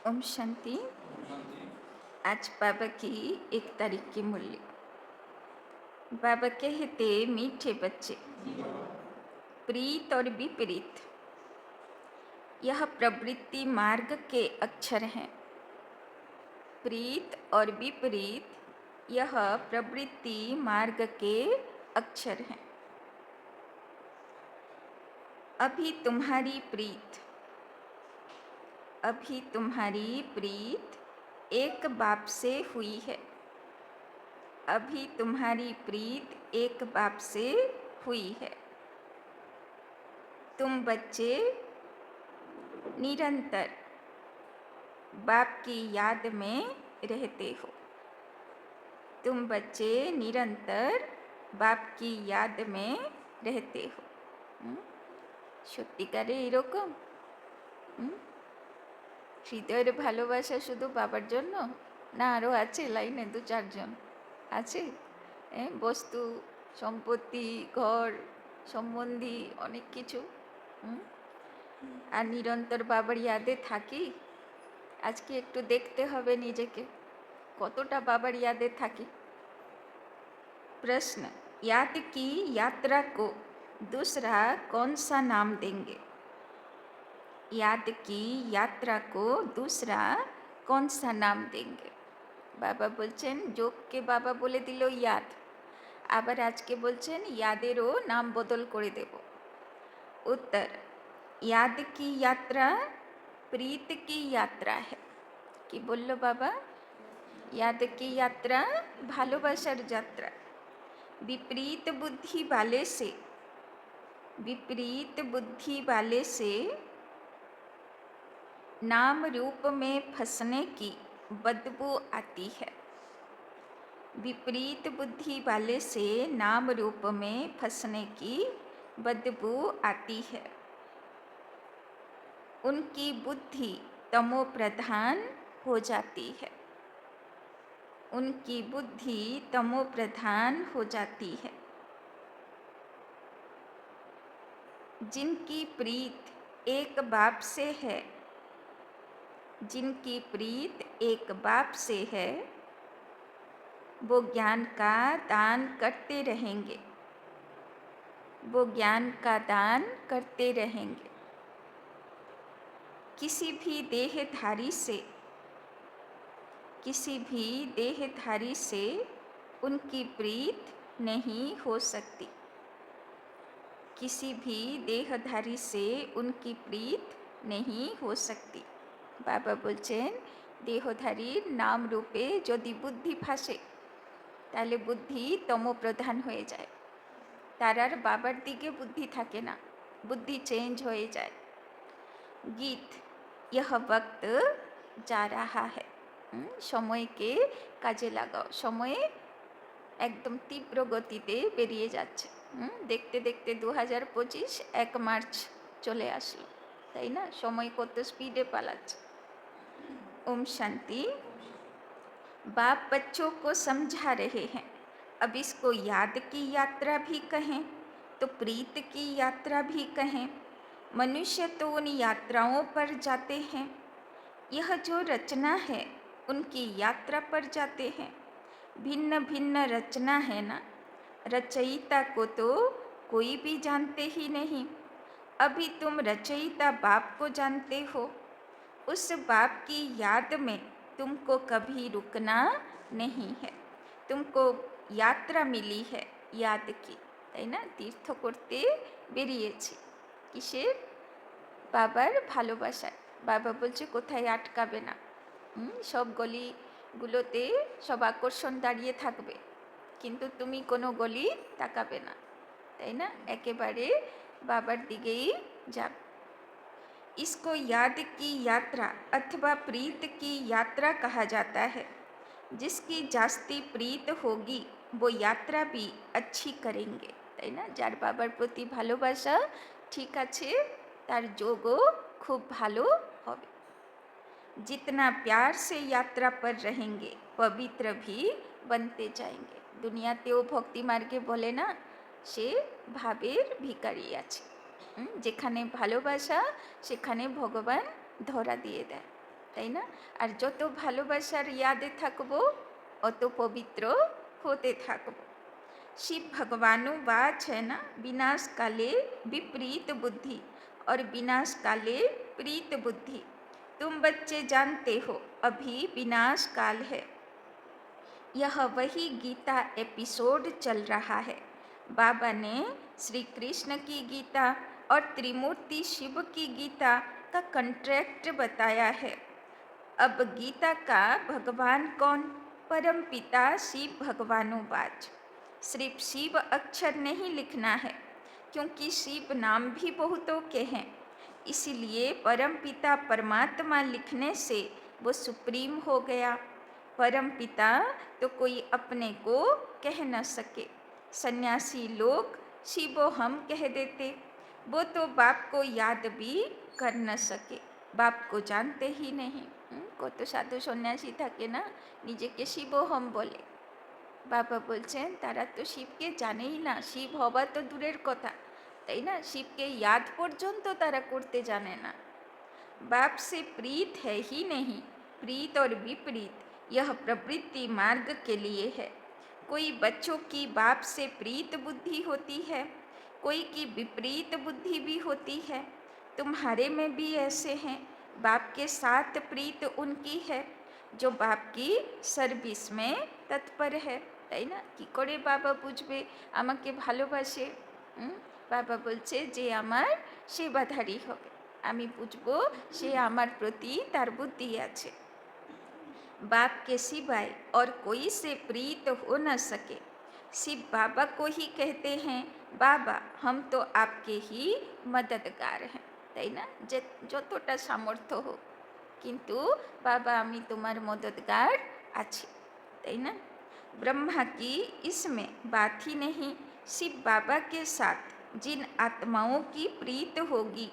ओम शांति। आज बाबा की 1 तारीख की मूल्य। बाबा कहते मीठे बच्चे, प्रीत और विपरीत यह प्रवृत्ति मार्ग के अक्षर हैं। प्रीत और विपरीत यह प्रवृत्ति मार्ग के अक्षर हैं। अभी तुम्हारी प्रीत एक बाप से हुई है। अभी तुम्हारी प्रीत एक बाप से हुई है। तुम बच्चे निरंतर बाप की याद में रहते हो। तुम बच्चे निरंतर बाप की याद में रहते हो। সত্যিকারে এরকম হৃদয়ের ভালোবাসা শুধু বাবার জন্য, না আরও আছে লাইনে 2-4 জন আছে? বস্তু সম্পত্তি ঘর সম্বন্ধী অনেক কিছু, আর নিরন্তর বাবার ইয়াদে থাকি। আজকে একটু দেখতে হবে নিজেকে কতটা বাবার यादे থাকি। प्रश्न, याद की यात्रा को दूसरा कौन सा नाम देंगे? याद की यात्रा को दूसरा कौन सा नाम देंगे? বাবা বলছেন যোগকে বাবা বলে দিল ইয়াদ, আবার আজকে বলছেন ইয়াদেরও নাম বদল করে দেব। उत्तर, याद की यात्रा प्रीत की यात्रा है। কি বলল বাবা? याद की यात्रा ভালোবাসার যাত্রা। विपरीत बुद्धि वाले से नाम रूप में फंसने की बदबू आती है। विपरीत बुद्धि वाले से नाम रूप में फंसने की बदबू आती है। उनकी बुद्धि तमो प्रधान हो जाती है। उनकी बुद्धि तमो प्रधान हो जाती है। जिनकी प्रीत एक बाप से है, जिनकी प्रीत एक बाप से है, वो ज्ञान का दान करते रहेंगे। वो ज्ञान का दान करते रहेंगे। किसी भी देहधारी से उनकी प्रीत नहीं हो सकती। किसी भी देहधारी से उनकी प्रीत नहीं हो सकती। बाबा बोलছেন দেহধারীর নাম রূপে যদি বুদ্ধি ফাঁসে তাহলে বুদ্ধি তমোপ্রধান হয়ে যায়। তার আর বাবার দিকে বুদ্ধি থাকে না, বুদ্ধি চেঞ্জ হয়ে যায়। গীত, यह वक्त जा रहा है। সময়কে কাজে লাগাও। সময়ে একদম তীব্র গতিতে বেরিয়ে যাচ্ছে। দেখতে দেখতে 2025 1 মার্চ চলে আসলো, তাই না? সময় কত স্পিডে পালাচ্ছে। ओम शांति। बाप बच्चों को समझा रहे हैं। अब इसको याद की यात्रा भी कहें तो प्रीत की यात्रा भी कहें। मनुष्य तो उन यात्राओं पर जाते हैं। यह जो रचना है उनकी यात्रा पर जाते हैं। भिन्न भिन्न रचना है ना, रचयिता को तो कोई भी जानते ही नहीं। अभी तुम रचयिता बाप को जानते हो। उस बाप की याद में तुमको कभी रुकना नहीं है। तुमको यात्रा मिली है याद की, তাই না? তীর্থ করতে বেরিয়েছি কিসের? বাবার ভালোবাসায়। বাবা বলছে কোথায় আটকাবে না। সব গলিগুলোতে সব আকর্ষণ দাঁড়িয়ে থাকবে, কিন্তু তুমি কোনো গলি তাকাবে না, তাই না? একেবারে বাবার দিকেই যাবে। इसको याद की यात्रा अथवा प्रीत की यात्रा कहा जाता है। जिसकी जास्ती प्रीत होगी वो यात्रा भी अच्छी करेंगे, তাই না? যার বাবার প্রতি ভালোবাসা ঠিক আছে তার যোগও খুব ভালো হবে। जितना प्यार से यात्रा पर रहेंगे पवित्र भी बनते जाएंगे। দুনিয়াতেও ভক্তি মার্গে বলে না, সে ভাবের ভিখারি আছে। যেখানে ভালোবাসা সেখানে ভগবান ধরা দিয়ে দেয়, তাই না? আর যত ভালোবাসার ইয়াদে থাকবো অত পবিত্র होते থাকবো। शिव भगवानुवाच है ना, विनाश काले विपरीत बुद्धि और विनाश काले प्रीत बुद्धि। तुम बच्चे जानते हो अभी विनाश काल है। यह वही गीता एपिसोड चल रहा है। बाबा ने श्री कृष्ण की गीता और त्रिमूर्ति शिव की गीता का कंट्रैक्ट बताया है। अब गीता का भगवान कौन? परम पिता शिव भगवानुवाच। सिर्फ शिव अक्षर नहीं लिखना है, क्योंकि शिव नाम भी बहुतों के हैं। इसीलिए परम पिता परमात्मा लिखने से वो सुप्रीम हो गया। परम पिता तो कोई अपने को कह न सके। सन्यासी लोग शिवो हम कह देते, वो तो बाप को याद भी कर न सके, बाप को जानते ही नहीं। কত সাধু সন্ন্যাসী থাকে না, নিজেকে শিবহম বলে। বাবা বলছেন তারা তো শিবকে জানেই না, শিব হওয়া তো দূরের কথা, তাই না? শিবকে याद পর্যন্ত তারা করতে জানে না। बाप से प्रीत है ही नहीं, प्रीत और विपरीत यह प्रवृत्ति मार्ग के लिए है। कोई बच्चों की बाप से प्रीत बुद्धि होती है, कोई की विपरीत बुद्धि भी होती है। तुम्हारे में भी ऐसे हैं। बाप के साथ प्रीत उनकी है जो बाप की সার্ভিস में তৎপর है, তাই না? কি করে বাবা বুঝবে আমাকে ভালোবাসে? বাবা বলছে যে আমার সেবাধারী হবে, আমি বুঝবো সে আমার প্রতি তার বুদ্ধি আছে। बाप के सिवाय और कोई से प्रीत हो न सके। शिव बाबा को ही कहते हैं, बाबा हम तो आपके ही मददगार हैं, তাই না? যে যতটা সামর্থ্য হোক, কিন্তু বাবা আমি তোমার মদদগার আছি, তাই না? ब्रह्मा की इसमें बात ही नहीं। शिव बाबा के साथ जिन आत्माओं की प्रीत होगी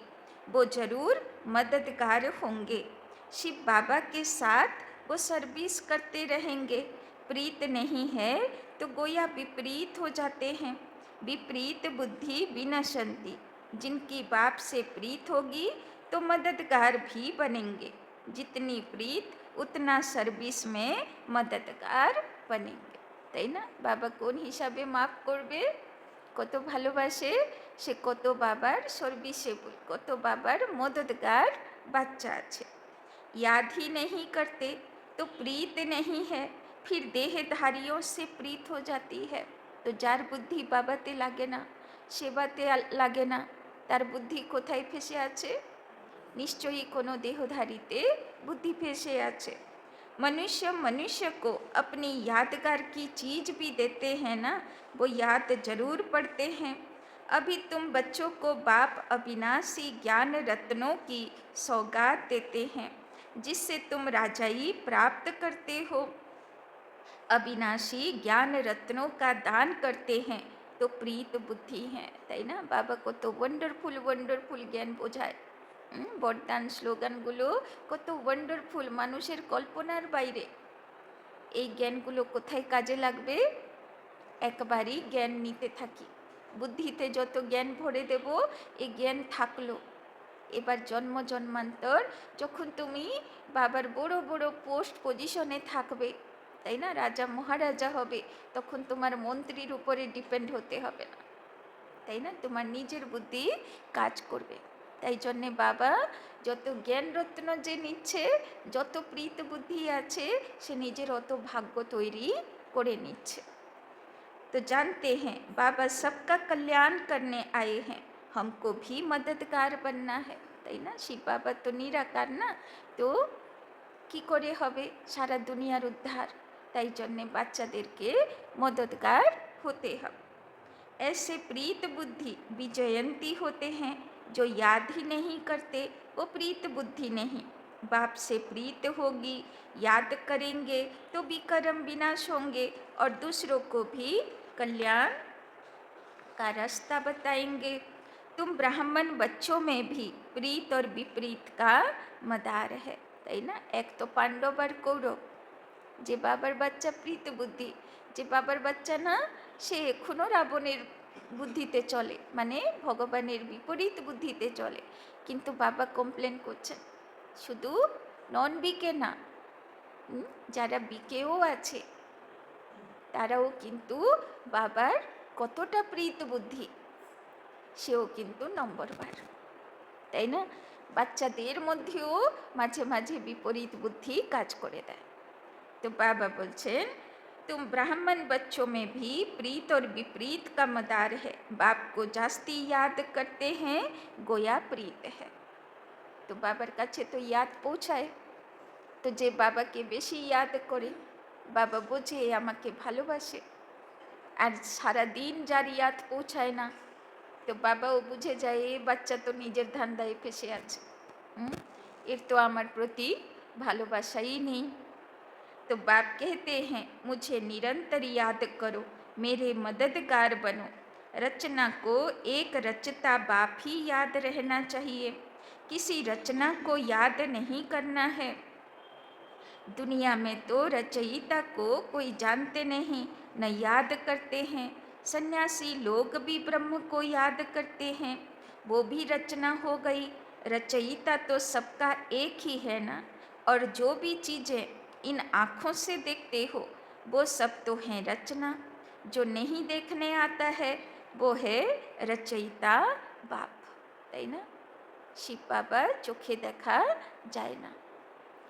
वो जरूर मददगार होंगे। शिव बाबा के साथ वो सर्विस करते रहेंगे। प्रीत नहीं है तो गोया विपरीत हो जाते हैं। विपरीत बुद्धि विनशंति। जिनकी बाप से प्रीत होगी तो मददगार भी बनेंगे। जितनी प्रीत उतना सर्विस में मददगार बनेंगे, তাই না? বাবা কোন হিসাবে মাফ করবে? কত ভালোবাসে সে, কত বাবার সার্ভিসেবল, কত বাবার মদদগার বাচ্চা আছে। याद ही नहीं करते तो प्रीत नहीं है, फिर देहधारियों से प्रीत हो जाती है। তো যার বুদ্ধি বাবাতে লাগে না, সেবাতে লাগে না, তার বুদ্ধি কোথায় ফেসে আছে? নিশ্চয়ই কোনো দেহধারীতে বুদ্ধি ফেসে আছে। मनुष्य मनुष्य को अपनी यादगार की चीज़ भी देते हैं ना, वो याद जरूर पड़ते हैं। अभी तुम बच्चों को बाप अविनाशी ज्ञान रत्नों की सौगात देते हैं, जिससे तुम राजाई प्राप्त करते हो। अविनाशी ज्ञान रत्नों का दान करते हैं तो प्रीत बुद्धि है, তাই না? বাবা কত ওয়ান্ডারফুল ওয়ান্ডারফুল জ্ঞান বোঝায়। বরদান স্লোগানগুলো কত ওয়ান্ডারফুল, মানুষের কল্পনার বাইরে। এই জ্ঞানগুলো কোথায় কাজে লাগবে? একবারই জ্ঞান নিতে থাকি, বুদ্ধিতে যত জ্ঞান ভরে দেব এই জ্ঞান থাকলো। এবার জন্ম জন্মান্তর যখন তুমি বাবার বড় বড় পোস্ট পজিশনে থাকবে, তাই না, রাজা মহারাজা হবে, তখন তোমার মন্ত্রীর উপরে ডিপেন্ড হতে হবে না, তাই না? তোমার নিজের বুদ্ধি কাজ করবে। তাই জন্যে বাবা যত জ্ঞান রত্ন যে নিচ্ছে, যত প্রীত বুদ্ধি আছে, সে নিজের অত ভাগ্য তৈরি করে নিচ্ছে। तो जानते हैं बाबा सबका कल्याण करने आए हैं, हमको भी मददगार बनना है, তাই না? শিব বাবা তো নিরাকার না, তো কি করে হবে সারা দুনিয়ার উদ্ধার? তাই জন্যে বাচ্চাদেরকে মদদগার হতে হবে। ऐसे प्रीत बुद्धि विजयंती होते हैं, जो याद ही नहीं करते वो प्रीत बुद्धि नहीं। बाप से प्रीत होगी, याद करेंगे तो भी कर्म विनाश होंगे और दूसरों को भी कल्याण का रास्ता बताएंगे। तुम ब्राह्मण बच्चों में भी प्रीत और विपरीत का मदार है, তাই না? এক তো পাণ্ডব আর কৌরব, যে বাবার বাচ্চা প্রীত বুদ্ধি, যে বাবার বাচ্চা না সে এখনও রাবণের বুদ্ধিতে চলে, মানে ভগবানের বিপরীত বুদ্ধিতে চলে। কিন্তু বাবা কমপ্লেন করছেন শুধু নন বিকে না, যারা বিকেও আছে তারাও কিন্তু বাবার কতটা প্রীত বুদ্ধি, সেও কিন্তু নম্বরবার, তাই না? বাচ্চাদের মধ্যেও মাঝে মাঝে বিপরীত বুদ্ধি কাজ করে দেয়। तो बाबा बोलছেন, तुम ब्राह्मण बच्चों में भी प्रीत और विपरीत का मदार है, बाप को जास्ती याद करते हैं गोया प्रीत है। তো বাবার কাছে তো ইয়াদ পৌঁছায়, তো যে বাবাকে বেশি ইয়াদ করে বাবা বোঝে আমাকে ভালোবাসে, আর সারাদিন যার ইয়াদ পৌঁছায় না তো বাবাও বুঝে যায় এ বাচ্চা তো নিজের ধান্দায় ফেসে আছে, এর তো আমার প্রতি ভালোবাসাই নেই। तो बाप कहते हैं मुझे निरंतर याद करो, मेरे मददगार बनो। रचना को एक रचता बाप ही याद रहना चाहिए, किसी रचना को याद नहीं करना है। दुनिया में तो रचयिता को कोई जानते नहीं, न याद करते हैं। सन्यासी लोग भी ब्रह्म को याद करते हैं, वो भी रचना हो गई। रचयिता तो सबका एक ही है ना, और जो भी चीज़ें इन आँखों से देखते हो वो सब तो हैं रचना। जो नहीं देखने आता है वो है रचयिता बाप, তাই না? শিব বাবার চোখে দেখা যায় না,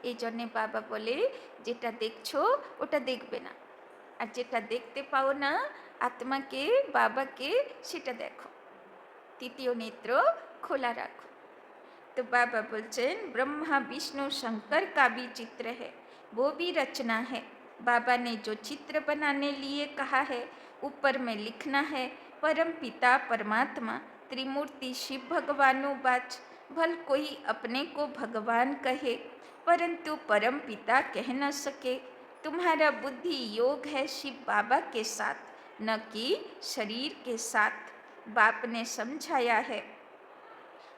এই জন্যে বাবা বলে যেটা দেখছো ওটা দেখবে না, আর যেটা দেখতে পাও না আত্মাকে বাবাকে সেটা দেখো, তৃতীয় নেত্র খোলা রাখো। तो बाबा बोलছেন ब्रह्मा विष्णु शंकर का भी चित्र है, वो भी रचना है। बाबा ने जो चित्र बनाने लिए कहा है ऊपर में लिखना है परम पिता परमात्मा त्रिमूर्ति शिव भगवानु बाच। भल कोई अपने को भगवान कहे परंतु परम पिता कह न सके। तुम्हारा बुद्धि योग है शिव बाबा के साथ, न कि शरीर के साथ। बाप ने समझाया है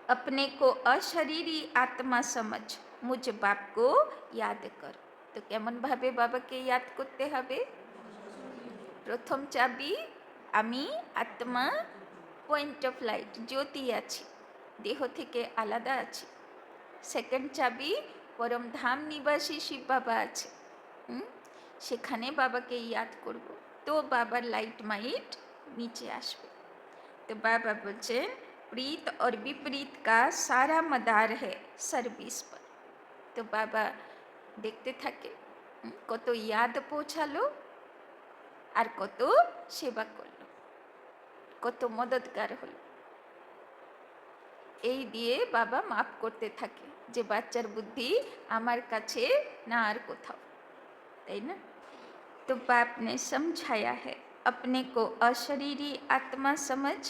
अपने को अशरीरी आत्मा समझ, मुझ बाप को याद कर। तो কেমন ভাবে বাবাকে ইয়াদ করতে হবে? প্রথম চাবি আমি আত্মা, পয়েন্ট অফ লাইট, জ্যোতি আছি, দেহ থেকে আলাদা আছি। সেকেন্ড চাবি পরম ধাম নিবাসী শিব বাবা আছে, সেখানে বাবাকে ইয়াদ করব, তো বাবার লাইট মাইট নিচে আসবে। তো বাবা বলছেন प्रीत और विपरीत का सारा मदार है सर्विस पर। तो बाबा देखते থাকে কত ইয়াদ পৌঁছালো আর কত সেবা করলো, কত মদতগার হলো, এই দিয়ে বাবা মাফ করতে থাকে যে বাচ্চার বুদ্ধি আমার কাছে না আর কোথাও, তাই না? तो बाप ने समझाया है अपने को अशरीरी आत्मा समझ,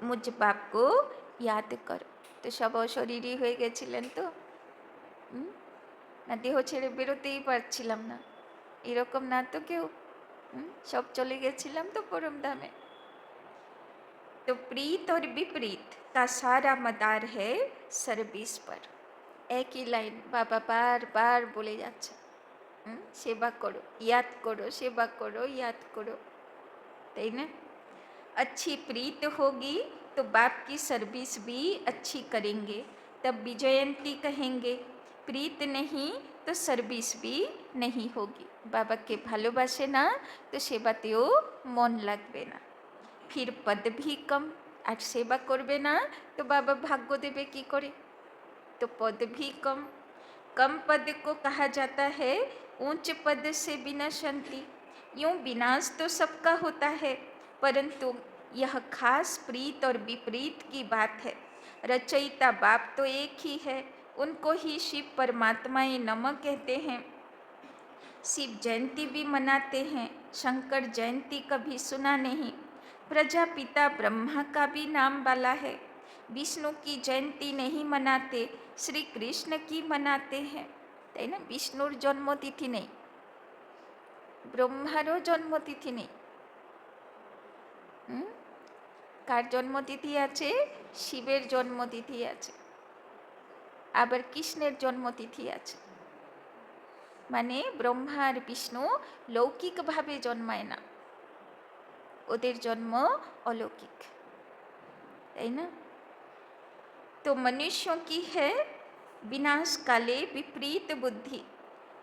মুঝ বাপকে ইয়াদ করো। তো সব অশরীরই হয়ে গেছিলেন তো, না দেহ ছেড়ে বেরোতেই পারছিলাম না, এরকম না তো কেউ, সব চলে গেছিলাম তো পরম ধামে। तो प्रीत और विपरीत का सारा मदार है सर्विस पर। एक ही लाइन बाबा बार बार बोले যাচ্ছে, সেবা করো याद करो, सेवा करो याद करो, তাই না? अच्छी प्रीत होगी तो बाप की सर्विस भी अच्छी करेंगे, तब विजयंती कहेंगे। प्रीत नहीं तो सर्विस भी नहीं होगी। बाबा के ভালোবাসে না তো সেবাতেও মন লাগবে না, फिर पद भी कम, আর সেবা করবে না তো বাবা ভাগ্য দেবে কি করে? तो पद भी कम, कम पद को कहा जाता है ऊंच पद से विनशंति। यूं विनाश तो सबका होता है, परंतु यह खास प्रीत और विपरीत की बात है। रचयिता बाप तो एक ही है, उनको ही शिव परमात्माए नमः कहते हैं। शिव जयंती भी मनाते हैं, शंकर जयंती कभी सुना नहीं। प्रजापिता ब्रह्मा का भी नाम वाला है, विष्णु की जयंती नहीं मनाते, श्री कृष्ण की मनाते हैं, তাই না? বিষ্ণুর জন্মতিথি নেই, ব্রহ্মারও জন্মতিথি নেই, কার জন্মতিথি আছে? শিবের জন্মতিথি আছে, আবার কৃষ্ণের জন্মতিথি আছে। মানে ব্রহ্মা আর বিষ্ণু লৌকিকভাবে জন্মায় না, ওদের জন্ম অলৌকিক, তাই না? तो मनुष्यों की है विनाश काले विपरीत बुद्धि।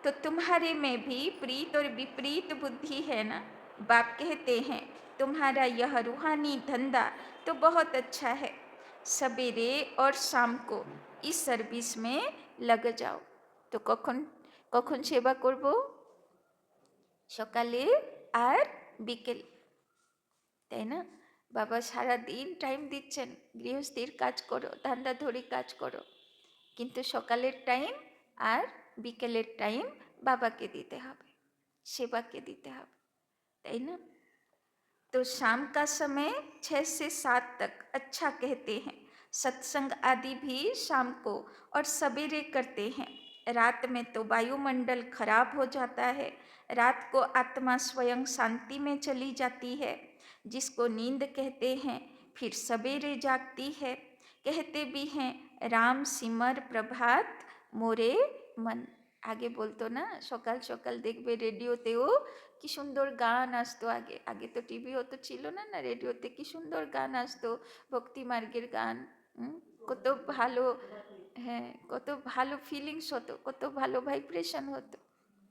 तो तुम्हारे में भी प्रीत और विपरीत बुद्धि है ना। बाप कहते हैं तुम्हारा यह रूहानी धंधा तो बहुत अच्छा है, सवेरे और शाम को इस सर्विस में लग जाओ। तो कখন कখন सेवा করব? সকালে আর বিকেল, তাই না? বাবা সারা দিন টাইম দিচ্ছেন, গৃহস্থীর কাজ করো, ধান্দাধরি কাজ করো, কিন্তু সকালের টাইম আর বিকেলের টাইম বাবাকে দিতে হবে, सेवा के दीते हैं, है ना। तो शाम का समय 6 से 7 तक अच्छा कहते हैं। सत्संग आदि भी शाम को और सवेरे करते हैं। रात में तो वायुमंडल खराब हो जाता है, रात को आत्मा स्वयं शांति में चली जाती है, जिसको नींद कहते हैं, फिर सवेरे जागती है। कहते भी हैं राम सिमर प्रभात मोरे मन। আগে বলতো না, সকাল সকাল দেখবে রেডিওতেও কি সুন্দর গান আসতো। আগে আগে তো টিভিও তো ছিল না, না রেডিওতে কি সুন্দর গান আসতো, ভক্তি মার্গের গান। কত ভালো, হ্যাঁ কত ভালো ফিলিংস হতো, কত ভালো ভাইব্রেশন হতো,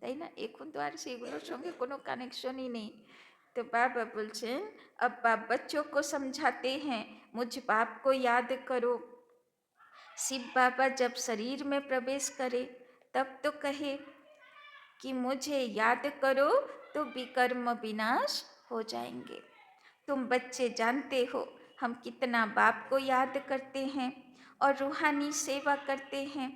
তাই না। এখন তো আর সেগুলোর সঙ্গে কোনো কানেকশনই নেই। तो बाबा बोलছেন अब बाप बच्चों को समझाते हैं मुझ बाप को याद करो। शिव बाबा जब शरीर में प्रवेश करे तब तो कहे कि मुझे याद करो तो विकर्म विनाश हो जाएंगे। तुम बच्चे जानते हो हम कितना बाप को याद करते हैं और रूहानी सेवा करते हैं।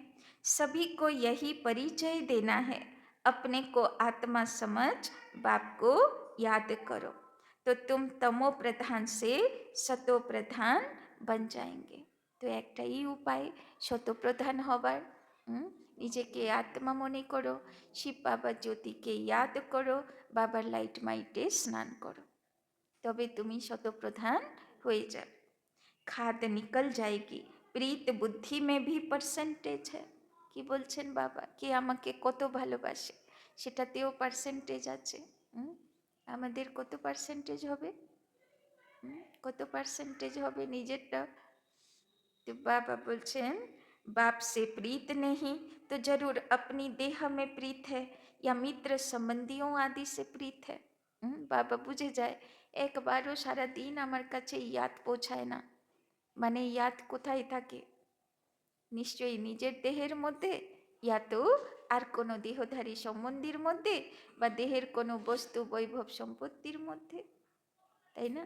सभी को यही परिचय देना है, अपने को आत्मा समझ बाप को याद करो तो तुम तमो प्रधान से सतो प्रधान बन जाएंगे। तो एकटाई उपाय शतो प्रधान हबार, নিজেকে আত্মা মনে করো, শিব বাবার জ্যোতিকে याद करो, বাবার লাইট মাইটে স্নান করো, তবে তুমি শতপ্রধান হয়ে যাবে। খাদ নিকল যায়গি, প্রীত বুদ্ধি মে ভি পার্সেন্টেজ है। কি বলছেন বাবা, কে আমাকে কত ভালোবাসে সেটাতেও পার্সেন্টেজ আছে। আমাদের কত পার্সেন্টেজ হবে, কত পার্সেন্টেজ হবে নিজেরটা। तो बाबा बोलছেন बाप से प्रीत नहीं तो जरूर अपनी देह में प्रीत है या मित्र संबंधियों आदि से प्रीत है। बाबा बुझे जाए একবারও সারা দিন আমার কাছে ইয়াদ পৌঁছায় না, মানে ইয়াদ কোথায় থাকে, নিশ্চয়ই নিজের দেহের মধ্যে, ইয়া তো আর কোনো দেহধারী সম্বন্ধীর মধ্যে বা দেহের কোনো বস্তু বৈভব সম্পত্তির মধ্যে, তাই না।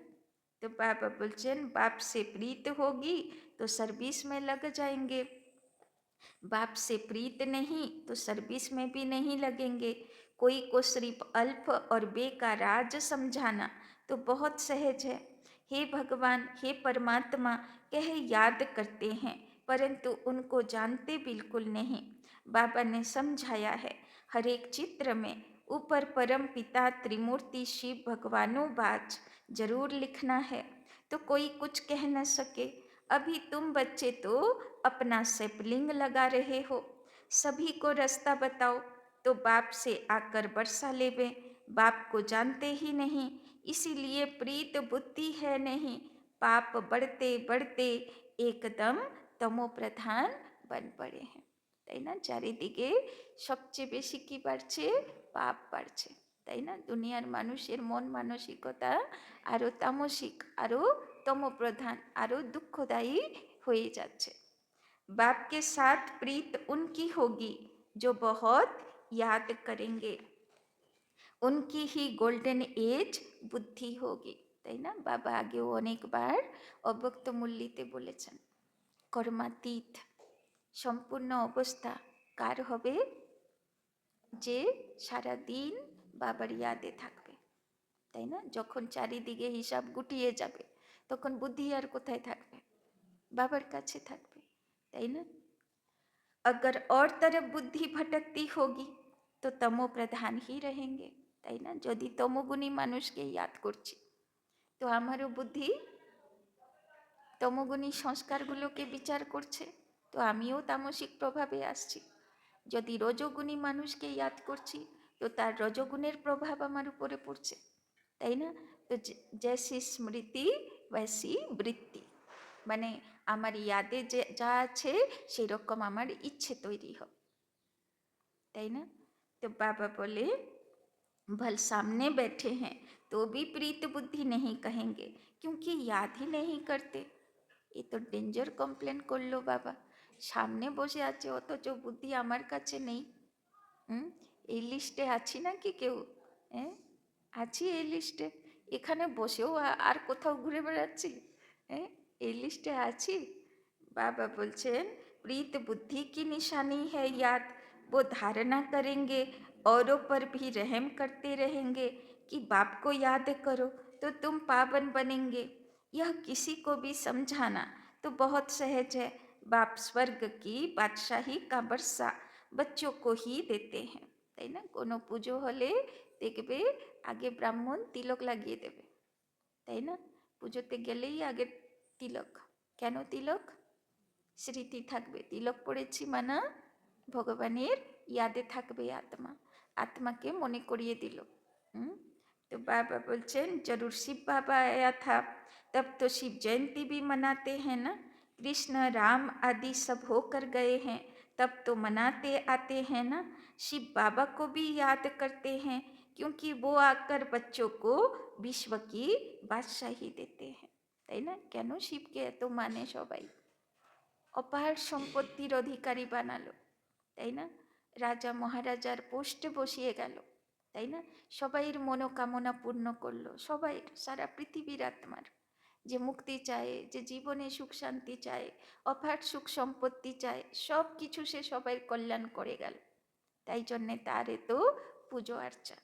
तो बाबा बोलছেন बाप से प्रीत होगी तो सर्विस में लग जाएंगे, बाप से प्रीत नहीं तो सर्विस में भी नहीं लगेंगे। कोई को सिर्फ अल्प और बे का राज समझाना तो बहुत सहज है। हे भगवान, हे परमात्मा कह याद करते हैं परंतु उनको जानते बिल्कुल नहीं। बाबा ने समझाया है हर एक चित्र में ऊपर परम पिता त्रिमूर्ति शिव भगवानों बाज जरूर लिखना है तो कोई कुछ कह न सके। अभी तुम बच्चे तो अपना सेपलिंग लगा रहे हो, सभी को रास्ता बताओ तो बाप से आकर बरसा लेवे। बाप को जानते ही नहीं इसीलिए प्रीत बुद्धि है नहीं, पाप बढ़ते बढ़ते एकदम तमो प्रधान बन पड़े हैं, তাই না। চারিদিকে সবচেয়ে বেশি কি বাড়ছে, পাপ বাড়ছে, তাই না। দুনিয়ার মানুষের মন মানসিকতা আরও তামসিক, আরও তমপ্রধান, আরও দুঃখদায়ী হয়ে যাচ্ছে। बाप के साथ प्रीत उनकी होगी जो बहुत याद करेंगे, उनकी ही गोल्डन एज बुद्धि होगी, তাই না। বাবা আগেও অনেকবার অব্যক্ত মূল্যতে বলেছেন কর্মাতীত সম্পূর্ণ অবস্থা কার হবে, যে সারা দিন বাবার ইয়াদে থাকবে, তাই না। যখন চারিদিকে হিসাব গুটিয়ে যাবে তখন বুদ্ধি আর কোথায় থাকবে, বাবার কাছে থাকবে, তাই না। अगर और तरफ बुद्धि भटकती होगी तो तमो प्रधान ही रहेंगे, তাই না। যদি তমোগুণী মানুষকে ইয়াদ করছি তো আমারও বুদ্ধি তমোগুণী সংস্কারগুলোকে বিচার করছে, তো আমিও তামসিক প্রভাবে আসছি। যদি রজগুণী মানুষকে ইয়াদ করছি তো তার রজগুণের প্রভাব আমার উপরে পড়ছে, তাই না। তো जैसी स्मृति वैसी वृत्ति, মানে আমার ইয়াদে যে যা আছে সেরকম আমার ইচ্ছে তৈরি হোক, তাই না? তো বাবা বলে भल सामने बैठे हैं तो भी प्रीत बुद्धि नहीं कहेंगे क्योंकि याद ही नहीं करते। ये तो डेंजर कमप्लेन করলো বাবা, সামনে বসে আছে অথচ বুদ্ধি আমার কাছে নেই। এই লিস্টে আছি নাকি কেউ? হ্যাঁ, আছি এই লিস্টে, এখানে বসেও আর কোথাও ঘুরে বেড়াচ্ছি? হ্যাঁ, এই লিস্টে আছি। बाबा बोलছেন प्रीत बुद्धि की निशानी है याद, वो धारणा करेंगे औरों पर भी रहम करते रहेंगे कि बाप को याद करो तो तुम पावन बनेंगे। यह किसी को भी समझाना तो बहुत सहज है। बाप स्वर्ग की बादशाही का वर्षा बच्चों को ही देते हैं, তাই না? কোনো পুজো হলে দেখবে আগে ব্রাহ্মণ তিলক লাগিয়ে দেবে, তাই না? পুজোতে গেলেই আগে তিলক। কেন তিলক? স্মৃতি থাকবে, তিলক পড়েছি মানা ভগবানের ইয়াদে থাকবে আত্মা, আত্মাকে মনে করিয়ে দিল। तो बाबा बोलছেন जरूर शिव बाबा आया था तब तो शिव जयंती भी मनाते हैं ना, कृष्ण राम आदि सब होकर गए हैं तब तो मनाते आते हैं ना। शिव बाबा को भी याद करते हैं क्योंकि वो आकर बच्चों को विश्व की बादशाही देते हैं, তাই না? কেন শিবকে এত মানে সবাই? অপার সম্পত্তির অধিকারী বানালো, তাই না? রাজা মহারাজার পোস্টে বসিয়ে গেল, তাই না? সবাইয়ের মনোকামনা পূর্ণ করলো, সবাই, সারা পৃথিবীর আত্মার, যে মুক্তি চায়, যে জীবনে সুখ শান্তি চায়, অপার সুখ সম্পত্তি চায়, সব কিছু সে সবাই কল্যাণ করে গেল। তাই জন্যে তার এত পুজো আর্চা।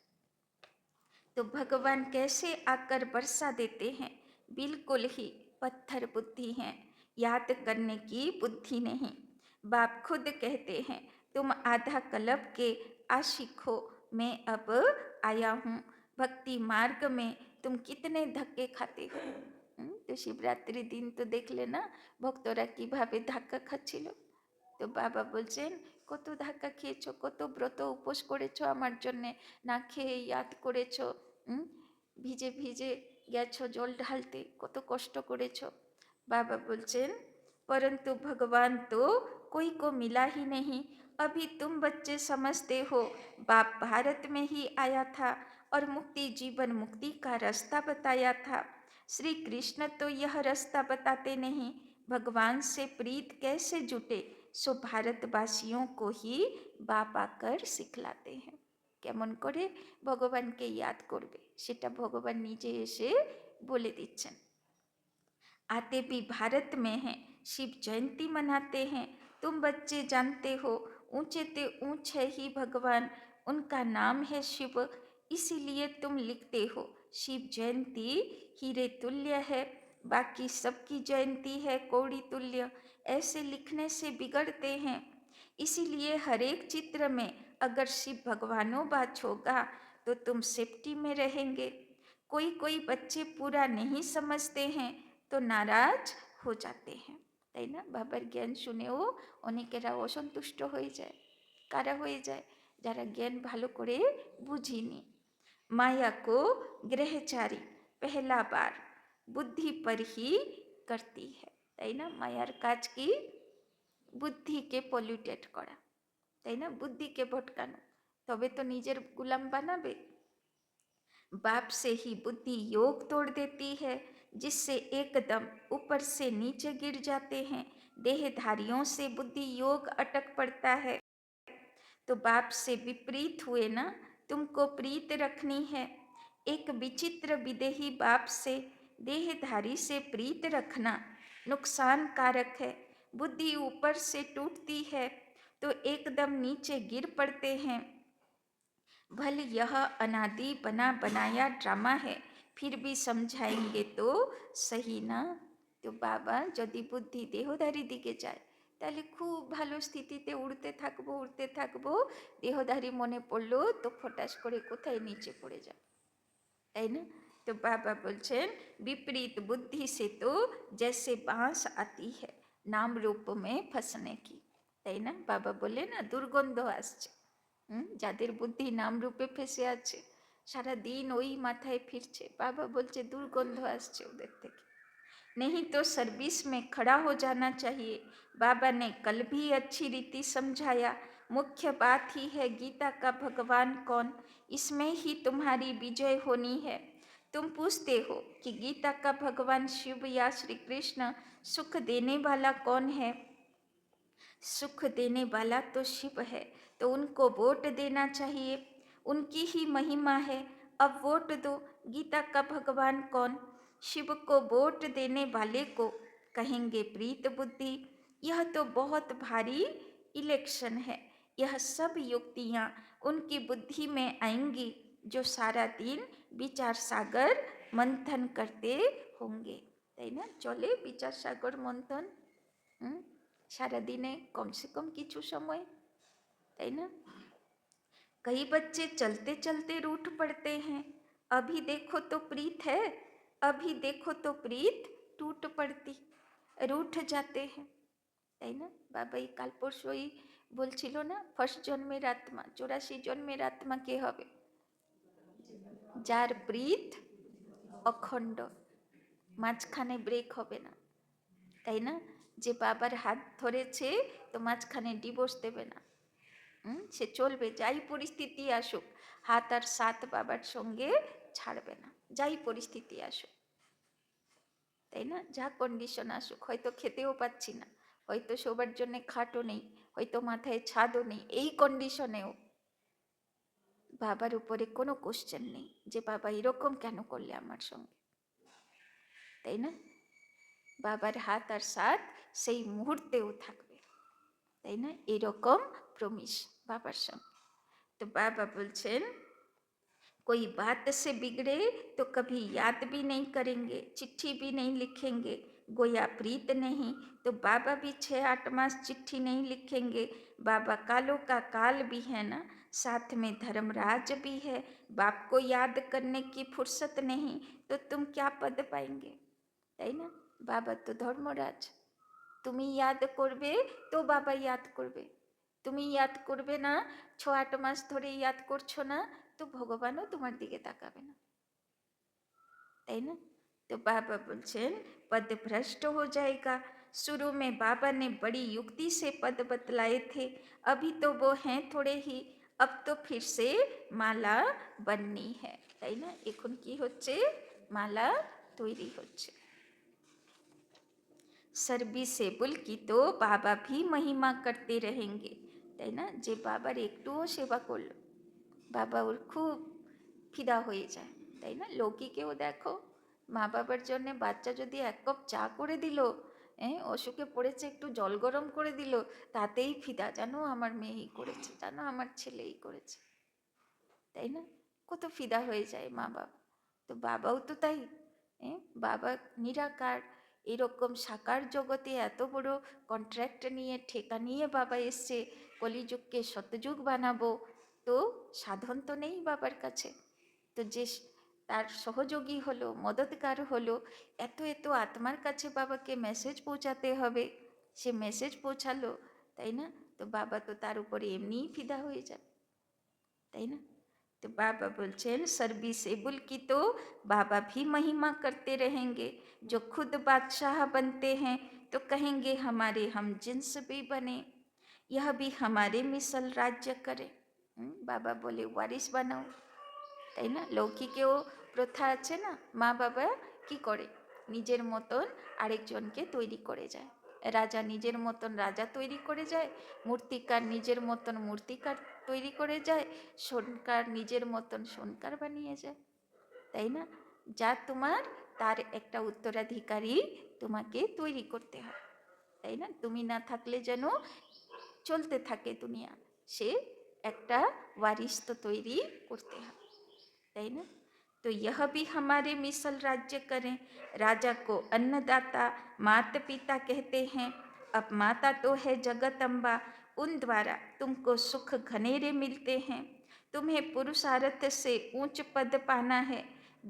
तो भगवान कैसे आकर बरसा देते हैं, बिल्कुल ही पत्थर बुद्धि हैं, याद करने की बुद्धि नहीं। बाप खुद कहते हैं तुम आधा कल्प के आशिक हो, मैं अब आया हूँ। भक्ति मार्ग में तुम कितने धक्के खाते हो। तो शिवरात्रि दिन तो देख लेना भक्तरा কিভাবে ধাক্কা খাচ্ছিল। তো বাবা বলছেন কত ধাক্কা খেয়েছো, কত ব্রত উপোস করেছো আমার জন্যে, না খেয়ে ইয়াদ করেছো, ভিজে ভিজে গেছো জল ঢালতে, কত কষ্ট করেছো। बाबा बोलছেন परंतु भगवान तो कोई को मिला ही नहीं। अभी तुम बच्चे समझते हो बाप भारत में ही आया था और मुक्ति जीवन मुक्ति का रास्ता बताया था। श्री कृष्ण तो यह रास्ता बताते नहीं। भगवान से प्रीत कैसे जुटे सो भारतवासियों को ही बाप आकर सिखलाते हैं। কেমন করে ভগবানকে ইয়াদ করবে সেটা ভগবান নিজে এসে বলে দিচ্ছেন। आते भी भारत में हैं, शिव जयंती मनाते हैं, तुम बच्चे जानते हो ऊंचे ते ऊंच है ही भगवान, उनका नाम है शिव, इसीलिए तुम लिखते हो शिव जयंती हीरे तुल्य है, बाकी सबकी जयंती है कौड़ी तुल्य। ऐसे लिखने से बिगड़ते हैं, इसीलिए हर एक चित्र में अगर शिव भगवानों बात होगा तो तुम सेफ्टी में रहेंगे। कोई कोई बच्चे पूरा नहीं समझते हैं तो নারাজ হয়ে যাতে হ্যাঁ, তাই না? বাবার জ্ঞান শুনেও অনেকেরা অসন্তুষ্ট হয়ে যায়। কারা হয়ে যায়? যারা জ্ঞান ভালো করে বুঝিনি। माया को ग्रहचारी पहला बार बुद्धि पर ही करती है, তাই না? মায়ার কাজ কি? বুদ্ধিকে পলিউটেড করা, তাই না? বুদ্ধিকে ভটকানো, তবে তো নিজের গুলাম বানাবে। बाप से ही बुद्धि योग तोड़ देती है, जिससे एकदम ऊपर से नीचे गिर जाते हैं। देहधारियों से बुद्धि योग अटक पड़ता है। तो बाप से विपरीत हुए ना, तुमको प्रीत रखनी है। एक विचित्र विदेही बाप से देहधारी से प्रीत रखना नुकसान कारक है। बुद्धि ऊपर से टूटती है तो एकदम नीचे गिर पड़ते हैं। भल यह अनादि बना बनाया ड्रामा है, फिर भी समझाएंगे तो सही ना। তো বাবা যদি বুদ্ধি দেহধারী দিকে যায় তাহলে খুব ভালো স্থিতিতে উড়তে থাকবো, দেহধারী মনে পড়লো তো ফটাস করে কোথায় নিচে পড়ে যায়, তাই না? তো বাবা বলছেন विपरीत बुद्धि से तो जैसे बांस आती है नाम रूप में फंसने की, তাই না? বাবা বলে না দুর্গন্ধ আসছে, যাদের বুদ্ধি নাম রূপে ফেসে আছে সারা দিন ওই মাথায় ফিরছে, বাবা বলছে দুর্গন্ধ আসছে ওদের থেকে। नहीं तो सर्विस में खड़ा हो जाना चाहिए। बाबा ने कल भी अच्छी रीति समझाया, मुख्य बात ही है गीता का भगवान कौन, इसमें ही तुम्हारी विजय होनी है। तुम पूछते हो कि गीता का भगवान शिव या श्री कृष्ण, सुख देने वाला कौन है? सुख देने वाला तो शिव है, तो उनको वोट देना चाहिए, उनकी ही महिमा है। अब वोट दो, गीता का भगवान कौन? शिव को वोट देने वाले को कहेंगे प्रीत बुद्धि। यह तो बहुत भारी इलेक्शन है। यह सब युक्तियाँ उनकी बुद्धि में आएंगी जो सारा दिन विचार सागर मंथन करते होंगे। তাই না? চলে বিচার সাগর মন্থন। सारा दिन कम से कम किछु समय, है ना? कई बच्चे चलते चलते रूठ पड़ते हैं। अभी देखो तो प्रीत है, अभी देखो तो प्रीत टूट पड़ती, रूठ जाते हैं, है ना? बाबा काल परशुई बोलछिलो ना, फर्स्ट जन्मेर आत्मा 84 जन्मेर आत्मा के हबे? जार प्रीत अखंड, माझखाने ब्रेक होबे ना, তাই না? যে বাবার হাত ধরেছে তো মাঝখানে ডিভোর্স দেবে না, সে চলবে, যাই পরিস্থিতি আসুক হাত আর সাথ বাবার সঙ্গে ছাড়বে না, যাই পরিস্থিতি আসুক, তাই না? যা কন্ডিশন আসুক, হয়তো খেতেও পাচ্ছি না, হয়তো শোবার জন্য খাটও নেই, হয়তো মাথায় ছাদও নেই, এই কন্ডিশনেও বাবার উপরে কোনো কোশ্চেন নেই যে বাবা এরকম কেন করলে আমার সঙ্গে, তাই না? বাবার হাত আর সাথ সেই মুহূর্তেও থাকবে, তাই না? এরকম প্রমিস বাবার সঙ্গে। तो बाबा बोलছেন कोई बात से बिगड़े तो कभी याद भी नहीं करेंगे, चिट्ठी भी नहीं लिखेंगे, गोया प्रीत नहीं तो बाबा भी 6-8 मास चिट्ठी नहीं लिखेंगे। बाबा कालों का काल भी है ना, साथ में धर्मराज भी है, बाप को याद करने की फुर्सत नहीं तो तुम क्या पद पाएंगे, তাই না? বাবা তো ধর্মরাজ, তুমি ইয়াদ করবে তো বাবা ইয়াদ করবে, তুমি ইয়াদ করবে না, 6-8 মাস ধরে ইয়াদ করছো না, তো ভগবানও তোমার দিকে তাকাবে না, তাই না? तो बाबा बोलছেন पद भ्रष्ट हो जाएगा। शुरू में बाबा ने बड़ी युक्ति से पद बतलाए थे, अभी तो वो हैं थोड़े ही, अब तो फिर से माला बननी है, তাই না? এখন কি হচ্ছে? মালা তৈরি হচ্ছে। সার্ভিসেবল কি তো বাবা ভি মহিমা করতে रहेंगे, তাই না? যে বাবার একটুও সেবা করলো বাবা ওর খুব ফিদা হয়ে যায়, তাই না? লৌকিকেও দেখো, মা বাবার জন্য বাচ্চা যদি 1 কাপ চা করে দিল, অসুখে পড়েছে একটু জল গরম করে দিল, তাতেই ফিদা, জানো আমার মেয়েই করেছে, জানো আমার ছেলেই করেছে, তাই না? কত ফিদা হয়ে যায় মা বাবা। তো বাবাও তো তাই, বাবা নিরাকার, এরকম সাকার জগতে এত বড় কন্ট্রাক্ট নিয়ে ঠেকা নিয়ে বাবা এসছে, কলিযুগকে শতযুগ বানাবো, তো সাধন তো নেই বাবার কাছে, তো যে তার সহযোগী হলো, মদতগার হলো, এত এত আত্মার কাছে বাবাকে মেসেজ পৌঁছাতে হবে, সে মেসেজ পৌঁছালো, তাই না? তো বাবা তো তার উপরে এমনিই ফিদা হয়ে যাবে, তাই না? तो बाबा बोलছেন सर्विसेबल की तो बाबा भी महिमा करते रहेंगे, जो खुद बादशाह बनते हैं तो कहेंगे हमारे हम जिन्स भी बने, यह भी हमारे मिसल राज्य करे। बाबा बोले वारिस बनाओ, তাই না? লৌকিকেও প্রথা আছে না, মা বাবা কি করে নিজের মতন আরেকজনকে তৈরি করে যায়, রাজা নিজের মতন রাজা তৈরি করে যায়, মূর্তিকার নিজের মতন মূর্তিকার তৈরি করে যায়, সোনকার নিজের মতন সোনকার বানিয়ে যায়, তাই না? যা তোমার তার একটা উত্তরাধিকারী তোমাকে তৈরি করতে হয়, তাই না? তুমি না থাকলে যেন চলতে থাকে দুনিয়া, সে একটা ওয়ারিস তো তৈরি করতে হয়, है ना? तो यह भी हमारे मिसल राज्य करें। राजा को अन्नदाता माता पिता कहते हैं, अब माता तो है जगत अम्बा, उन द्वारा तुमको सुख घनेरे मिलते हैं, तुम्हें पुरुषार्थ से ऊंच पद पाना है,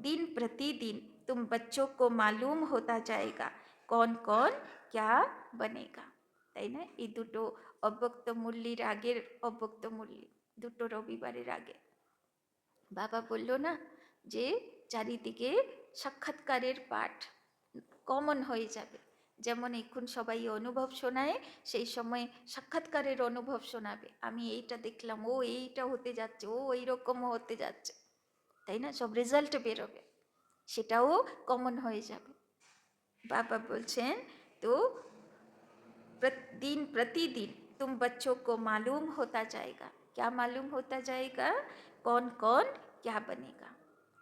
दिन प्रतिदिन तुम बच्चों को मालूम होता जाएगा कौन कौन क्या बनेगा, তাই না? এই দুটো অব্যক্ত মুরলির আগের অব্যক্ত মুরলি, দুটো রবিবারের আগে বাবা বলল না যে চারিদিকে সাক্ষাৎকারের পাঠ, কমন হয়ে যাবে। যেমন এখন সবাই অনুভব শোনায়, সেই সময় সাক্ষাৎকারের অনুভব শোনাবে, আমি এইটা দেখলাম, ও এইটা হতে যাচ্ছে, ও এইরকম হতে যাচ্ছে, তাই না? সব রেজাল্ট বেরোবে, সেটাও কমন হয়ে যাবে। बाबा बोलছেন तो दिन प्रतिदिन तुम बच्चों को मालूम होता जाएगा। क्या मालूम होता जाएगा? कौन कौन क्या बनेगा,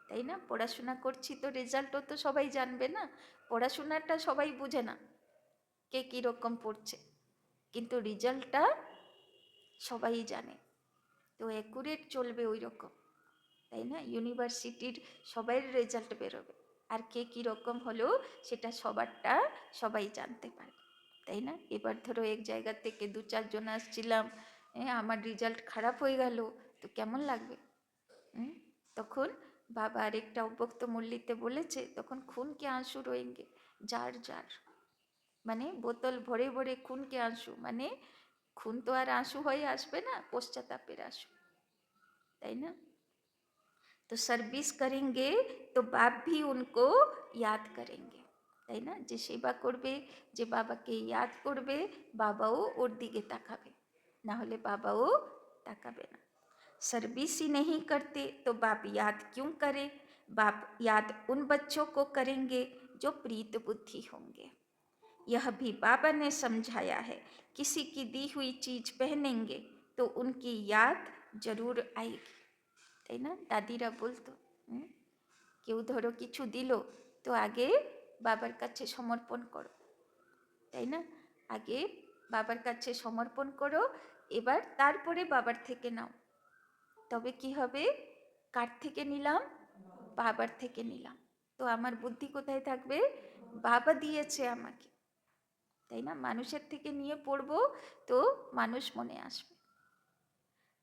তাই না? পড়াশোনা করছি তো রেজাল্টও তো সবাই জানবে না, পড়াশোনাটা সবাই বুঝে না কে কীরকম পড়ছে, কিন্তু রেজাল্টটা সবাই জানে, তো অ্যাকুরেট চলবে ওই রকম, তাই না? ইউনিভার্সিটির সবাইয়ের রেজাল্ট বেরোবে, আর কে কীরকম হলো সেটা সবারটা সবাই জানতে পারে, তাই না? এবার ধরো এক জায়গা থেকে 2-4 জন আসছিলাম, আমার রেজাল্ট খারাপ হয়ে গেল, তো কেমন লাগবে? তখন বাবা আরেকটা অব্যক্ত মুরলিতে বলেছে, তখন খুন কে আঁসু রোয়েঙ্গে, যার যার, মানে বোতল ভরে ভরে খুন কে আঁসু, মানে খুন তো আর আঁসু হয়ে আসবে না, পশ্চাতাপের আঁসু, তাই না? तो सर्विस करेंगे तो बाप भी उनको याद करेंगे, তাই না? যে সেবা করবে, যে বাবাকে ইয়াদ করবে, বাবাও ওর দিকে তাকাবে, না হলে বাবাও তাকাবে না। सर्विस ही नहीं करते तो बाप याद क्यों करे? बाप याद उन बच्चों को करेंगे जो प्रीत बुद्धि होंगे। यह भी बाबा ने समझाया है, किसी की दी हुई चीज पहनेंगे तो उनकी याद जरूर आएगी, তাই না? দাদিরা বলতো, কেউ ধরো কিছু দিল, তো আগে বাবার কাছে সমর্পণ করো, তাই না? আগে বাবার কাছে সমর্পণ করো, এবার তারপরে বাবার থেকে নাও, তবে কি হবে? কার থেকে নিলাম? বাবার থেকে নিলাম, তো আমার বুদ্ধি কোথায় থাকবে? বাবা দিয়েছে আমাকে, তাই না? মানুষের থেকে নিয়ে পড়বো তো মানুষ মনে আসবে।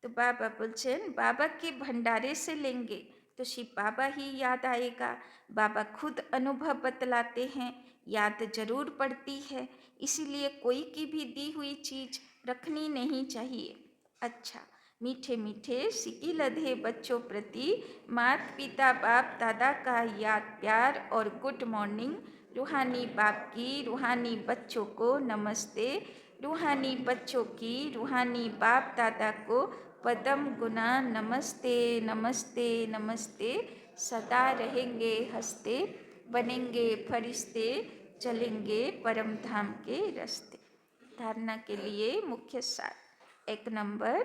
तो बाबा बोलছেন, बाबा के भंडारे से लेंगे तो शिव बाबा ही याद आएगा। बाबा खुद अनुभव बतलाते हैं, याद जरूर पड़ती है, इसीलिए कोई की भी दी हुई चीज रखनी नहीं चाहिए। अच्छा, मीठे मीठे सिकी लधे बच्चों प्रति माता पिता बाप दादा का याद प्यार और गुड मॉर्निंग। रूहानी बाप की रूहानी बच्चों को नमस्ते, रूहानी बच्चों की रूहानी बाप दादा को पदम गुना नमस्ते नमस्ते नमस्ते। सदा रहेंगे हंसते, बनेंगे फरिश्ते, चलेंगे परम धाम के रास्ते। धारणा के लिए मुख्य सार। 1 नंबर,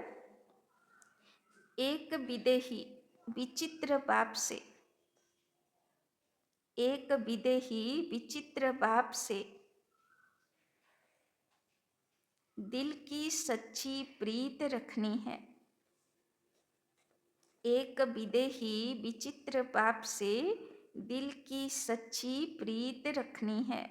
एक विदेही विचित्र बाप से, एक विदेही विचित्र बाप से दिल की सच्ची प्रीत रखनी है। एक विदेही विचित्र बाप से दिल की सच्ची प्रीत रखनी है।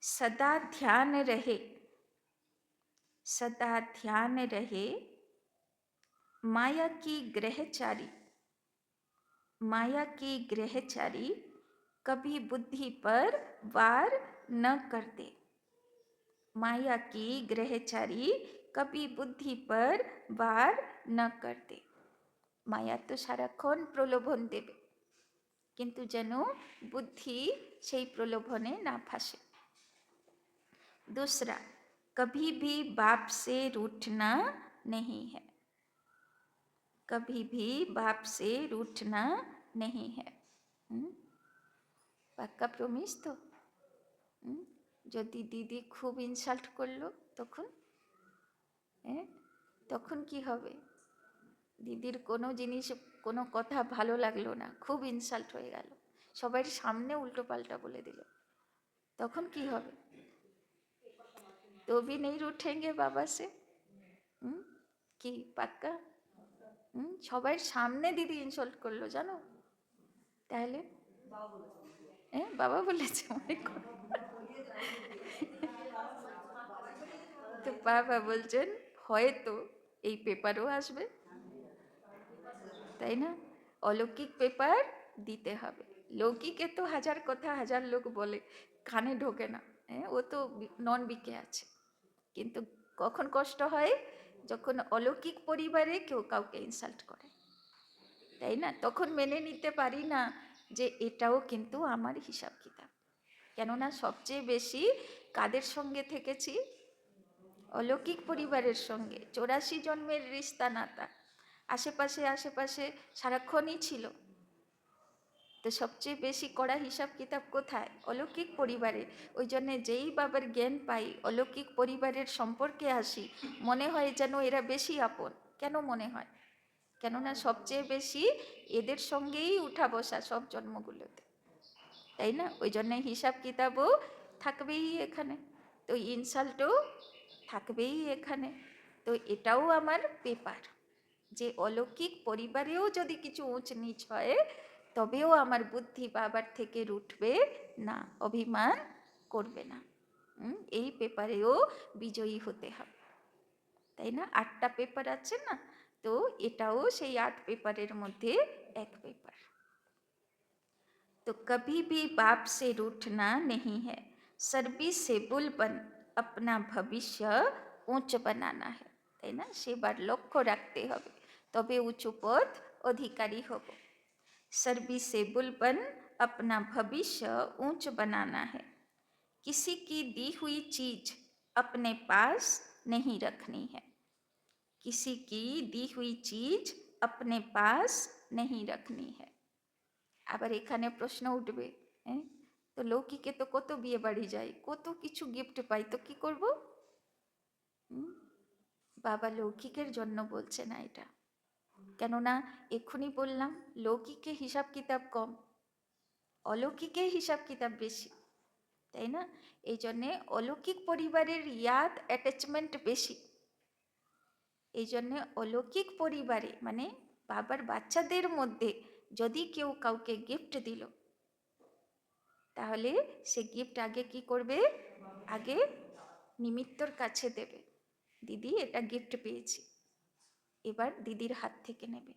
सदा ध्यान रहे, सदा ध्यान रहे माया की ग्रहचारी, माया की ग्रहचारी कभी बुद्धि पर वार न करते। माया की ग्रहचारी कभी बुद्धि पर वार न करते। माया तो সারাক্ষণ প্রলোভন দেবে, কিন্তু যেন বুদ্ধি সেই প্রলোভনে না ফাঁসে। दूसरा, कभी भी बाप से रूठना नहीं है, कभी भी बाप से रूठना नहीं है। পাক্কা প্রমিস তো? যদি দিদি খুব ইনসাল্ট করলো তখন, তখন কি হবে? দিদির কোনো জিনিস, কোনো কথা ভালো লাগলো না, খুব ইনসাল্ট হয়ে গেল, সবার সামনে উল্টো পাল্টা বলে দিল, তখন কি হবে? তো भी नहीं रूठेंगे बाबा से। কি পাক্কা? সবার সামনে দিদি ইনসাল্ট করলো জানো, তাহলে বাবা বলেছে মনে করো। তো বাবা বলছেন হয়তো এই পেপারও আসবে, তাই না? অলৌকিক পেপার দিতে হবে। লৌকিকে তো হাজার কথা হাজার লোক বলে, কানে ঢোকে না, ও তো নন বিকে আছে, কিন্তু কখন কষ্ট হয়? যখন অলৌকিক পরিবারে কেউ কাউকে ইনসাল্ট করে, তাই না? তখন মেনে নিতে পারি না যে এটাও কিন্তু আমার হিসাব কিতাব। কেননা সবচেয়ে বেশি কাদের সঙ্গে থেকেছি? অলৌকিক পরিবারের সঙ্গে। 84 জন্মের রিস্তা নাতা আশেপাশে আশেপাশে সারাক্ষণই ছিল। তো সবচেয়ে বেশি কড়া হিসাব কিতাব কোথায়? অলৌকিক পরিবারে। ওই জন্যে যেই বাবার জ্ঞান পাই, অলৌকিক পরিবারের সম্পর্কে আসি, মনে হয় যেন এরা বেশি আপন। কেন মনে হয়? কেননা সবচেয়ে বেশি এদের সঙ্গেই উঠা বসা সব জন্মগুলোতে, তাই না? ওই জন্যে হিসাব কিতাবও থাকবেই এখানে, তো ইনসাল্টও থাকবেই এখানে। তো এটাও আমার পেপার, যে অলৌকিক পরিবারেও যদি কিছু উঁচ নিচ হয় তবেও আমার বুদ্ধি বাবার থেকে উঠবে না, অভিমান করবে না। এই পেপারেও বিজয়ী হতে হবে, তাই না? 8টা পেপার আছে না, তো এটাও সেই 8 পেপারের মধ্যে এক পেপার। तो कभी भी बाप से रूठना नहीं है, सर्विस से बुलबन अपना भविष्य উঁচ বানানা है, তাই না? সেবার লক্ষ্য রাখতে হবে, তবে উঁচু পদ অধিকারী হব। सर्विस से बुलबन अपना भविष्य ऊंच बनाना है, किसी की दी हुई चीज अपने पास नहीं रखनी है, किसी की दी हुई चीज अपने पास नहीं रखनी है। আবার এখানে প্রশ্ন উঠবে, হ্যাঁ, তো লৌকিকে তো কত বিয়ে বাড়ি যায়, কত কিছু গিফট পাই, তো কি করব? বাবা লৌকিকের জন্য বলছে না এটা, কেননা এক্ষুনি বললাম লৌকিকে হিসাব কিতাব কম, অলৌকিকে হিসাব কিতাব বেশি, তাই না? এই জন্যে অলৌকিক পরিবারের ইয়াদ অ্যাটাচমেন্ট বেশি। এই জন্যে অলৌকিক পরিবারে মানে বাবার বাচ্চাদের মধ্যে যদি কেউ কাউকে গিফট দিল, তাহলে সে গিফট আগে কি করবে? আগে নিমিত্তর কাছে দেবে, দিদি এটা গিফট পেয়েছি, এবার দিদির হাত থেকে নেবে।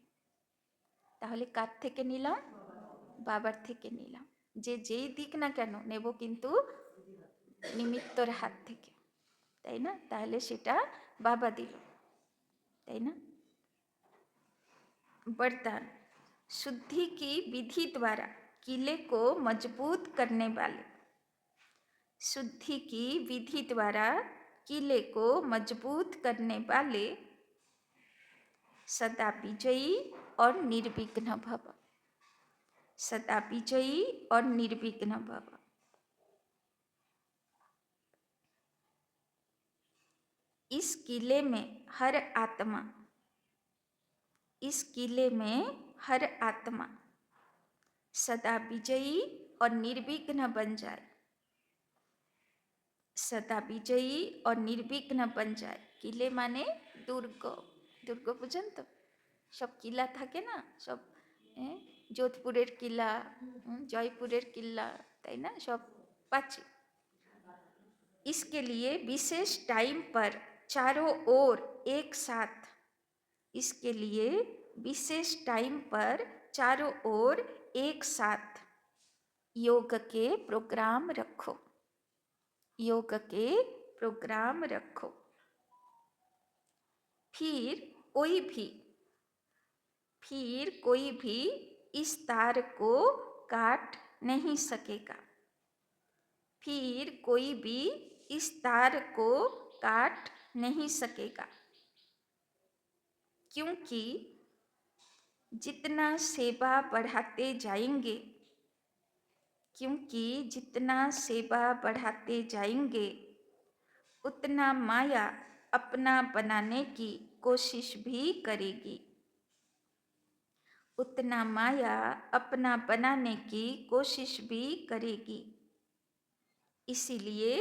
তাহলে কার থেকে নিলাম? বাবার থেকে নিলাম। যে যেই দিক না কেন নেব কিন্তু নিমিত্তর হাত থেকে, তাই না? তাহলে সেটা বাবা দিল, তাই না? वरदान शुद्धि की विधि द्वारा किले को मजबूत करने वाले, शुद्धि की विधि द्वारा किले को मजबूत करने वाले सदा विजयी और निर्विघ्न भव, सदा विजयी और निर्विघ्न भव। इस किले में हर आत्मा, इस किले में हर आत्मा सदा विजयी और निर्विघ्न बन जाए, सदा विजयी और निर्विघ्न बन जाए। किले माने दुर्ग, दुर्ग बुझेन तो? सब किला থাকে না, সব যোধপুরের কিলা, জয়পুরের কিলা, তাই না? সব পাচ্ছি। इसके लिए विशेष टाइम पर चारों ओर एक साथ, इसके लिए विशेष टाइम पर चारों ओर एक साथ योग के प्रोग्राम रखो, योग के प्रोग्राम रखो। फिर कोई भी इस तार को काट नहीं सकेगा, फिर कोई भी इस तार को काट नहीं सकेगा, क्योंकि जितना सेवा बढ़ाते जाएंगे, क्योंकि जितना सेवा बढ़ाते जाएंगे उतना माया अपना बनाने की कोशिश भी करेगी, उतना माया अपना बनाने की कोशिश भी करेगी। इसीलिए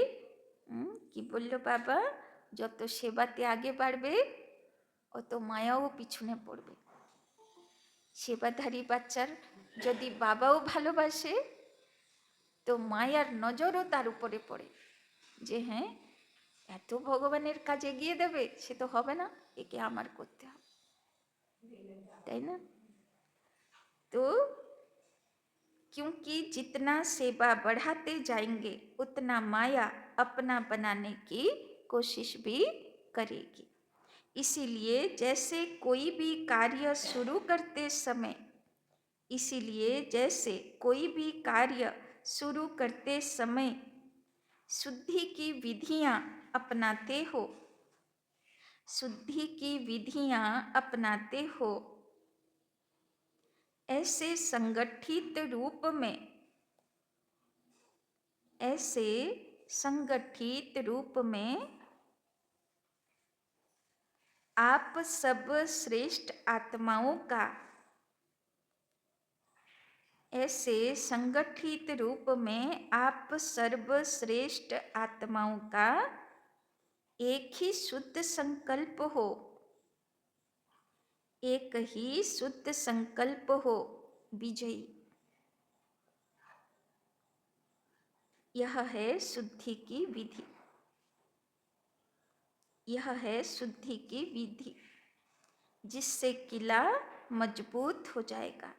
কি বললো বাবা, যত সেবাতে আগে বাড়বে অত মায়াও পিছনে পড়বে। সেবাধারী বাচ্চার যদি বাবাও ভালোবাসে তো মায়ার নজরও তার উপরে পড়ে, যে হ্যাঁ এত ভগবানের কাজে এগিয়ে দেবে, সে তো হবে না, একে আমার করতে হবে, তাই না? तो क्योंकि जितना सेवा बढ़ाते जाएंगे उतना माया अपना बनाने की कोशिश भी करेगी। इसीलिए जैसे कोई भी कार्य शुरू करते समय इसीलिए जैसे कोई भी कार्य शुरू करते समय शुद्धि की विधियां अपनाते हो, शुद्धि की विधियां अपनाते हो, ऐसे संगठित रूप में, ऐसे संगठित रूप में आप सब श्रेष्ठ आत्माओं का, ऐसे संगठित रूप में आप सर्वश्रेष्ठ आत्माओं का एक ही शुद्ध संकल्प हो, एक ही शुद्ध संकल्प हो, विजयी। यह है शुद्धि की विधि, यह है शुद्धि की विधि, जिससे किला मजबूत हो जाएगा,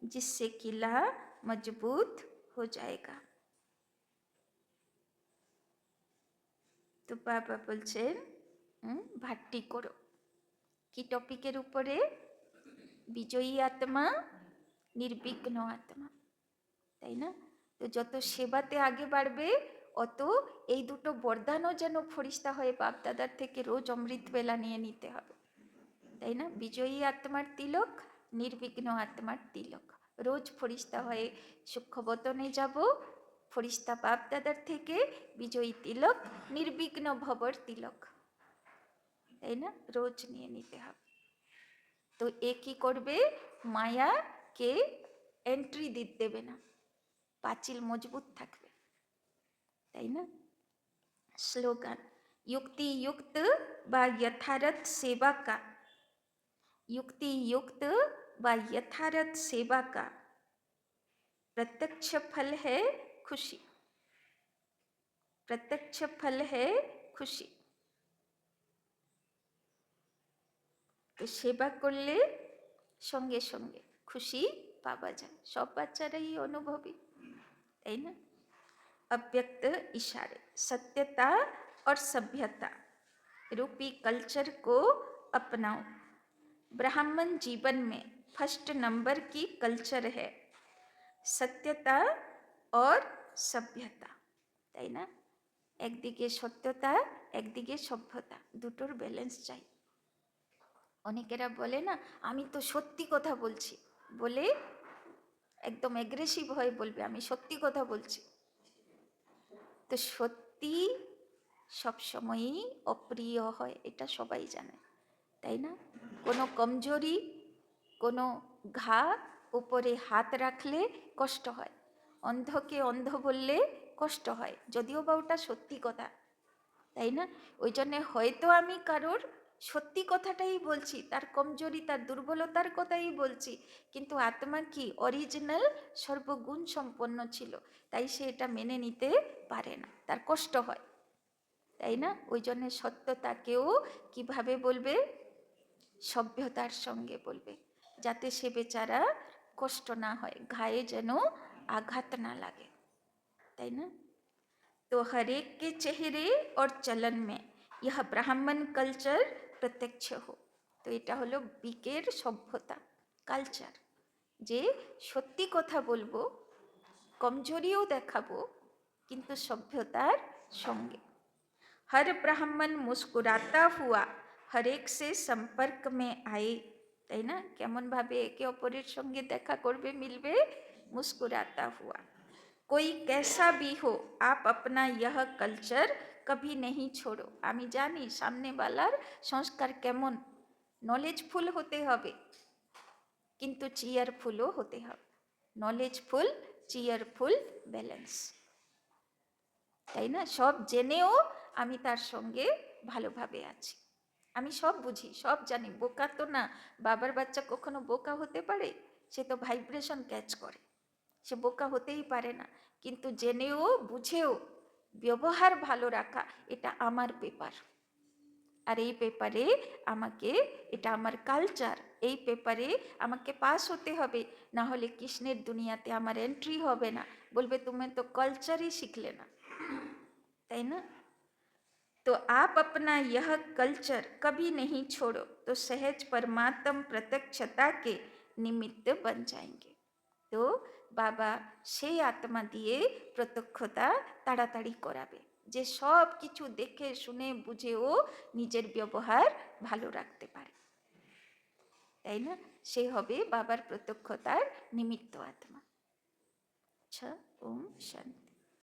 जिससे किला मजबूत हो जाएगा। তো বাবা বলছেন ভাট্টি করো। কি টপিকের উপরে? বিজয়ী আত্মা, নির্বিঘ্ন আত্মা, তাই না? তো যত সেবাতে আগে বাড়বে অত এই দুটো বরদানও যেন ফরিস্তা হয়ে বাপ দাদার থেকে রোজ অমৃত বেলা নিয়ে নিতে হবে, তাই না? বিজয়ী আত্মার তিলক, নির্বিঘ্ন আত্মার তিলক, রোজ ফরিস্তা হয়ে সূক্ষ্মবতনে যাব, ফরিস্তা বাপ দাদার থেকে বিজয়ী তিলক, নির্বিঘ্ন ভবর তিলক, তাই না? রোজ নিয়ে নিতে হবে। তো এ কি করবে? মায়াকে এন্ট্রি দিতে দেবে না, পাঁচিল মজবুত থাকবে, তাই না? স্লোগান, युक्ति युक्त व यथार्थ सेवा का, युक्ति युक्त व यथार्थ सेवा का प्रत्यक्ष फल है खुशी, प्रत्यक्ष फल है खुशी। তো সেবা করলে সঙ্গে সঙ্গে খুশি পাওয়া যায়, সব বাচ্চারাই অনুভবী, তাই না? अव्यक्त इशारे, सत्यता और सभ्यता रूपी कल्चर को अपनाओ। ब्राह्मण जीवन में फर्स्ट नंबर की कल्चर है सत्यता और सभ्यता, তাই না? একদিকে সত্যতা, একদিকে সভ্যতা, দুটোর ব্যালেন্স চাই। অনেকেরা বলে না আমি তো সত্যি কথা বলছি, বলে একদম অ্যাগ্রেসিভ হয়ে বলবে আমি সত্যি কথা বলছি। তো সত্যি সবসময়ই অপ্রিয় হয়, এটা সবাই জানে, তাই না? কোনো কমজোরি, কোনো ঘা উপরে হাত রাখলে কষ্ট হয়, অন্ধকে অন্ধ বললে কষ্ট হয়, যদিও বা ওটা সত্যি কথা, তাই না? ওই জন্যে হয়তো আমি কারোর সত্যি কথাটাই বলছি, তার কমজোরি, তার দুর্বলতার কথাই বলছি, কিন্তু আত্মা কি অরিজিনাল সর্বগুণ সম্পন্ন ছিল, তাই সে এটা মেনে নিতে পারে না, তার কষ্ট হয়, তাই না? ওই জন্যে সত্যতাকেও কিভাবে বলবে? সভ্যতার সঙ্গে বলবে, যাতে সে বেচারা কষ্ট না হয়, ঘায়ে যেন আঘাত না লাগে, তাই না? तो हर एक के चेहरे और चलन में यह ब्राह्मण कल्चर प्रत्यक्ष हो। तो এটা হলো বিকের সভ্যতা, কালচার, যে সত্যি কথা বলবো, কমজোরিও দেখাবো, কিন্তু সভ্যতার সঙ্গে। हर ब्राह्मण मुस्कुराता हुआ हर एक से संपर्क में आए, তাই না? কেমন ভাবে একে অপরের সঙ্গে দেখা করবে, মিলবে? मुस्कुराता हुआ। कोई कैसा भी हो आप अपना यह कल्चर कभी नहीं छोड़ो। আমি জানি সামনেওয়ালার সংস্কার কেমন, নলেজফুল হতে হবে, কিন্তু চিয়ারফুলও হতে হবে, নলেজফুল, চিয়ারফুল, ব্যালেন্স, তাই না? সব জেনেও আমি তার সঙ্গে ভালোভাবে আছি, আমি সব বুঝি, সব জানি, বোকা তো না, বাবার বাচ্চা কখনো বোকা হতে পারে? সে তো ভাইব্রেশন ক্যাচ করে, সে বোকা হতেই পারে না, কিন্তু জেনেও বুঝেও ব্যবহার ভালো রাখা, এটা আমার পেপার, আর এই পেপারে আমাকে, এটা আমার কালচার, এই পেপারে আমাকে পাস হতে হবে, না হলে কৃষ্ণের দুনিয়াতে আমার এন্ট্রি হবে না, বলবে তুমি তো কালচারই শিখলে না, তাই না? तो आप अपना यह कल्चर कभी नहीं छोड़ो, तो सहज परमात्म प्रत्यक्षता के निमित्त बन जाएंगे। তো বাবা সেই আত্মা দিয়ে প্রত্যক্ষতা তাড়াতাড়ি করাবে, যে সব কিছু দেখে শুনে বুঝেও নিজের ব্যবহার ভালো রাখতে পারে, তাই না? সে হবে বাবার প্রত্যক্ষতার নিমিত্ত আত্মা। আচ্ছা, ওম শান্তি।